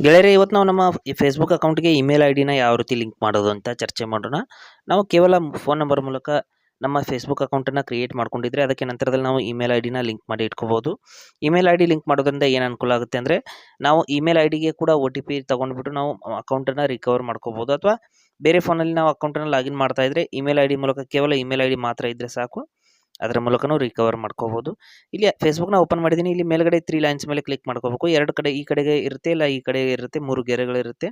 ಗೆಳೆಯರೇ, ಇವತ್ತು ನಾವು ನಮ್ಮ ಈ ಫೇಸ್ಬುಕ್ ಅಕೌಂಟ್ಗೆ ಇಮೇಲ್ ಐ ಡಿನ ಯಾವ ರೀತಿ ಲಿಂಕ್ ಮಾಡೋದು ಅಂತ ಚರ್ಚೆ ಮಾಡೋಣ. ನಾವು ಕೇವಲ ಫೋನ್ ನಂಬರ್ ಮೂಲಕ ನಮ್ಮ ಫೇಸ್ಬುಕ್ ಅಕೌಂಟನ್ನು ಕ್ರಿಯೇಟ್ ಮಾಡ್ಕೊಂಡಿದ್ರೆ ಅದಕ್ಕೆ ನಂತರದಲ್ಲಿ ನಾವು ಇಮೇಲ್ ಐ ಡಿನ ಲಿಂಕ್ ಮಾಡಿ ಇಟ್ಕೋಬೋದು. ಇಮೇಲ್ ಐ ಡಿ ಲಿಂಕ್ ಮಾಡೋದ್ರಿಂದ ಏನು ಅನುಕೂಲ ಆಗುತ್ತೆ ಅಂದರೆ, ನಾವು ಇಮೇಲ್ ಐ ಡಿಗೆ ಕೂಡ ಒ ಟಿ ಪಿ ತೊಗೊಂಡ್ಬಿಟ್ಟು ನಾವು ಅಕೌಂಟನ್ನು ರಿಕವರ್ ಮಾಡ್ಕೋಬೋದು. ಅಥವಾ ಬೇರೆ ಫೋನಲ್ಲಿ ನಾವು ಅಕೌಂಟನ್ನು ಲಾಗಿನ್ ಮಾಡ್ತಾ ಇದ್ರೆ ಇಮೇಲ್ ಐ ಡಿ ಮೂಲಕ ಕೇವಲ ಇಮೇಲ್ ಐ ಡಿ ಮಾತ್ರ ಇದ್ದರೆ ಸಾಕು, ಅದರ ಮೂಲಕನೂ ರಿಕವರ್ ಮಾಡ್ಕೋಬೋದು. ಇಲ್ಲಿ ಫೇಸ್ಬುಕ್ನ ಓಪನ್ ಮಾಡಿದ್ದೀನಿ. ಇಲ್ಲಿ ಮೇಲ್ಗಡೆ 3 ಲೈನ್ಸ್ ಮೇಲೆ ಕ್ಲಿಕ್ ಮಾಡ್ಕೋಬೇಕು. 2 ಕಡೆ ಈ ಕಡೆಗೆ ಇರುತ್ತೆ, ಇಲ್ಲ ಈ ಕಡೆ ಇರುತ್ತೆ, 3 ಗೆರೆಗಳಿರುತ್ತೆ.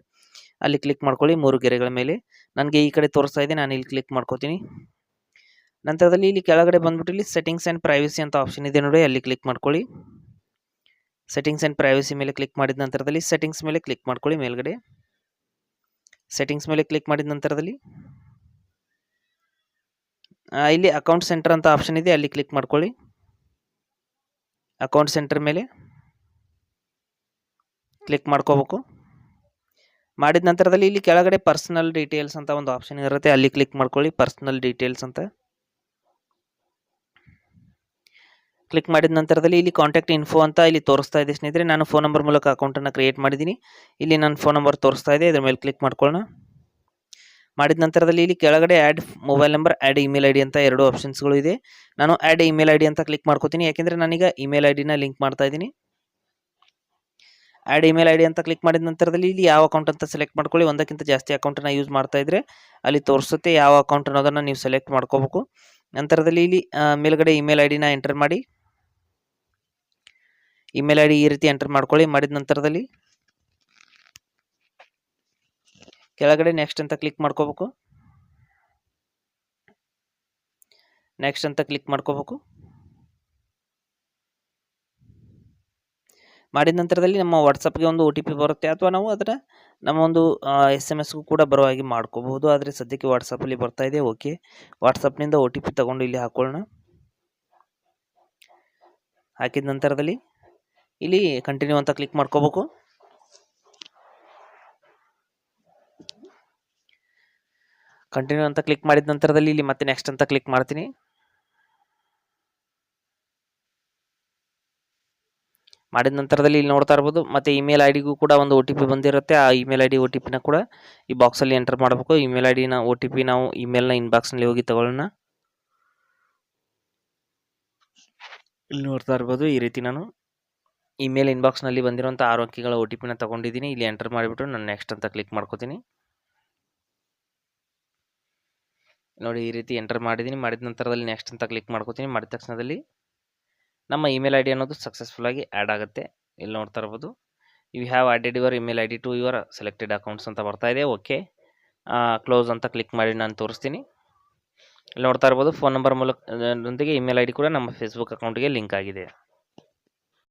ಅಲ್ಲಿ ಕ್ಲಿಕ್ ಮಾಡ್ಕೊಳ್ಳಿ. 3 ಗೆರೆಗಳ ಮೇಲೆ ನನಗೆ ಈ ಕಡೆ ತೋರಿಸ್ತಾ ಇದೆ, ನಾನು ಇಲ್ಲಿ ಕ್ಲಿಕ್ ಮಾಡ್ಕೋತೀನಿ. ನಂತರದಲ್ಲಿ ಇಲ್ಲಿ ಕೆಳಗಡೆ ಬಂದ್ಬಿಟ್ಟು ಇಲ್ಲಿ ಸೆಟ್ಟಿಂಗ್ಸ್ ಆ್ಯಂಡ್ ಪ್ರೈವಸಿ ಅಂತ ಆಪ್ಷನ್ ಇದೆ ನೋಡಿ, ಅಲ್ಲಿ ಕ್ಲಿಕ್ ಮಾಡ್ಕೊಳ್ಳಿ. ಸೆಟ್ಟಿಂಗ್ಸ್ ಆ್ಯಂಡ್ ಪ್ರೈವಸಿ ಮೇಲೆ ಕ್ಲಿಕ್ ಮಾಡಿದ ನಂತರದಲ್ಲಿ ಸೆಟ್ಟಿಂಗ್ಸ್ ಮೇಲೆ ಕ್ಲಿಕ್ ಮಾಡ್ಕೊಳ್ಳಿ. ಮೇಲ್ಗಡೆ ಸೆಟ್ಟಿಂಗ್ಸ್ ಮೇಲೆ ಕ್ಲಿಕ್ ಮಾಡಿದ ನಂತರದಲ್ಲಿ ಇಲ್ಲಿ ಅಕೌಂಟ್ ಸೆಂಟರ್ ಅಂತ ಆಪ್ಷನ್ ಇದೆ, ಅಲ್ಲಿ ಕ್ಲಿಕ್ ಮಾಡ್ಕೊಳ್ಳಿ. ಅಕೌಂಟ್ ಸೆಂಟರ್ ಮೇಲೆ ಕ್ಲಿಕ್ ಮಾಡ್ಕೋಬೇಕು. ಮಾಡಿದ ನಂತರದಲ್ಲಿ ಇಲ್ಲಿ ಕೆಳಗಡೆ ಪರ್ಸನಲ್ ಡೀಟೇಲ್ಸ್ ಅಂತ ಒಂದು ಆಪ್ಷನ್ ಇರುತ್ತೆ, ಅಲ್ಲಿ ಕ್ಲಿಕ್ ಮಾಡ್ಕೊಳ್ಳಿ. ಪರ್ಸನಲ್ ಡೀಟೇಲ್ಸ್ ಅಂತ ಕ್ಲಿಕ್ ಮಾಡಿದ ನಂತರದಲ್ಲಿ ಇಲ್ಲಿ ಕಾಂಟ್ಯಾಕ್ಟ್ ಇನ್ಫೋ ಅಂತ ಇಲ್ಲಿ ತೋರಿಸ್ತಾ ಇದೆ ಸ್ನೇಹಿತರೆ. ನಾನು ಫೋನ್ ನಂಬರ್ ಮೂಲಕ ಅಕೌಂಟನ್ನು ಕ್ರಿಯೇಟ್ ಮಾಡಿದ್ದೀನಿ. ಇಲ್ಲಿ ನನ್ನ ಫೋನ್ ನಂಬರ್ ತೋರಿಸ್ತಾ ಇದೆ, ಇದರ ಮೇಲೆ ಕ್ಲಿಕ್ ಮಾಡ್ಕೊಳ್ಳೋಣ. ಮಾಡಿದ ನಂತರದಲ್ಲಿ ಇಲ್ಲಿ ಕೆಳಗಡೆ add mobile number, add email I D ಅಂತ 2 ಆಪ್ಷನ್ಸ್ಗಳು ಇದೆ. ನಾನು ಆ್ಯಡ್ ಇಮೇಲ್ ಐ ಡಿ ಅಂತ ಕ್ಲಿಕ್ ಮಾಡ್ಕೋತೀನಿ, ಯಾಕೆಂದರೆ ನಾನೀಗ ಇಮೇಲ್ ಐ ಡಿನ ಲಿಂಕ್ ಮಾಡ್ತಾ ಇದ್ದೀನಿ. ಆ್ಯಡ್ ಇಮೇಲ್ ಐ ಡಿ ಅಂತ ಕ್ಲಿಕ್ ಮಾಡಿದ ನಂತರದಲ್ಲಿ ಇಲ್ಲಿ ಯಾವ ಅಕೌಂಟ್ ಅಂತ ಸೆಲೆಕ್ಟ್ ಮಾಡ್ಕೊಳ್ಳಿ. ಒಂದಕ್ಕಿಂತ ಜಾಸ್ತಿ ಅಕೌಂಟನ್ನು ಯೂಸ್ ಮಾಡ್ತಾ ಇದ್ದರೆ ಅಲ್ಲಿ ತೋರಿಸುತ್ತೆ ಯಾವ ಅಕೌಂಟ್ ಅನ್ನೋದನ್ನು ನೀವು ಸೆಲೆಕ್ಟ್ ಮಾಡ್ಕೋಬೇಕು. ನಂತರದಲ್ಲಿ ಇಲ್ಲಿ ಮೇಲ್ಗಡೆ ಇಮೇಲ್ ಐ ಡಿನ ಎಂಟರ್ ಮಾಡಿ. ಇಮೇಲ್ ಐ ಡಿ ಈ ರೀತಿ ಎಂಟರ್ ಮಾಡ್ಕೊಳ್ಳಿ. ಮಾಡಿದ ನಂತರದಲ್ಲಿ ಕೆಳಗಡೆ ನೆಕ್ಸ್ಟ್ ಅಂತ ಕ್ಲಿಕ್ ಮಾಡ್ಕೋಬೇಕು. ನೆಕ್ಸ್ಟ್ ಅಂತ ಕ್ಲಿಕ್ ಮಾಡ್ಕೋಬೇಕು. ಮಾಡಿದ ನಂತರದಲ್ಲಿ ನಮ್ಮ ವಾಟ್ಸಪ್ಗೆ ಒಂದು ಒ ಟಿ ಪಿ ಬರುತ್ತೆ, ಅಥವಾ ನಾವು ಅದನ್ನು ನಮ್ಮ ಒಂದು SMS ಕೂಡ ಬರೋ ಹಾಗೆ ಮಾಡ್ಕೋಬಹುದು. ಆದರೆ ಸದ್ಯಕ್ಕೆ ವಾಟ್ಸಪ್ಪಲ್ಲಿ ಬರ್ತಾ ಇದೆ. ಓಕೆ, ವಾಟ್ಸಪ್ನಿಂದ ಒ ಟಿ ಪಿ ತೊಗೊಂಡು ಇಲ್ಲಿ ಹಾಕೊಳ್ಳೋಣ. ಹಾಕಿದ ನಂತರದಲ್ಲಿ ಇಲ್ಲಿ ಕಂಟಿನ್ಯೂ ಅಂತ ಕ್ಲಿಕ್ ಮಾಡ್ಕೋಬೇಕು. ಕಂಟಿನ್ಯೂ ಅಂತ ಕ್ಲಿಕ್ ಮಾಡಿದ ನಂತರದಲ್ಲಿ ಇಲ್ಲಿ ಮತ್ತೆ ನೆಕ್ಸ್ಟ್ ಅಂತ ಕ್ಲಿಕ್ ಮಾಡ್ತೀನಿ. ಮಾಡಿದ ನಂತರದಲ್ಲಿ ಇಲ್ಲಿ ನೋಡ್ತಾ ಇರ್ಬೋದು, ಮತ್ತೆ ಇಮೇಲ್ ಐ ಡಿಗೂ ಕೂಡ ಒಂದು ಒ ಟಿ ಪಿ ಬಂದಿರುತ್ತೆ. ಆ email I D O T ಪಿನ ಕೂಡ ಈ ಬಾಕ್ಸಲ್ಲಿ ಎಂಟರ್ ಮಾಡಬೇಕು. ಇಮೇಲ್ ಐ ಡಿನ ಒ ಟಿ ಪಿ ನಾವು ಇಮೇಲ್ನ ಇನ್ಬಾಕ್ಸ್ನಲ್ಲಿ ಹೋಗಿ ತಗೊಳ್ಳೋಣ. ಇಲ್ಲಿ ನೋಡ್ತಾ ಇರ್ಬೋದು, ಈ ರೀತಿ ನಾನು ಇಮೇಲ್ ಇನ್ಬಾಕ್ಸ್ನಲ್ಲಿ ಬಂದಿರುವಂಥ 6 ಅಂಕಿಗಳ ಒ ಟಿ ಪಿನ ತೊಗೊಂಡಿದ್ದೀನಿ. ಇಲ್ಲಿ ಎಂಟರ್ ಮಾಡಿಬಿಟ್ಟು ನಾನು ನೆಕ್ಸ್ಟ್ ಅಂತ ಕ್ಲಿಕ್ ಮಾಡ್ಕೋತೀನಿ. ನೋಡಿ, ಈ ರೀತಿ ಎಂಟರ್ ಮಾಡಿದ್ದೀನಿ. ಮಾಡಿದ ನಂತರದಲ್ಲಿ ನೆಕ್ಸ್ಟ್ ಅಂತ ಕ್ಲಿಕ್ ಮಾಡ್ಕೋತೀನಿ. ಮಾಡಿದ ತಕ್ಷಣದಲ್ಲಿ ನಮ್ಮ ಇಮೇಲ್ ಐ ಡಿ ಅನ್ನೋದು ಸಕ್ಸಸ್ಫುಲ್ ಆಗಿ ಆ್ಯಡ್ ಆಗುತ್ತೆ. ಇಲ್ಲಿ ನೋಡ್ತಾ ಇರ್ಬೋದು, you have added your email I D to your selected accounts ಅಂತ ಬರ್ತಾ ಇದೆ. ಓಕೆ, ಕ್ಲೋಸ್ ಅಂತ ಕ್ಲಿಕ್ ಮಾಡಿ ನಾನು ತೋರಿಸ್ತೀನಿ. ಇಲ್ಲಿ ನೋಡ್ತಾ ಇರ್ಬೋದು, ಫೋನ್ ನಂಬರ್ ಮೂಲಕ ಜೊತೆಗೆ ಇಮೇಲ್ ಐ ಡಿ ಕೂಡ ನಮ್ಮ ಫೇಸ್ಬುಕ್ ಅಕೌಂಟ್ಗೆ ಲಿಂಕ್ ಆಗಿದೆ.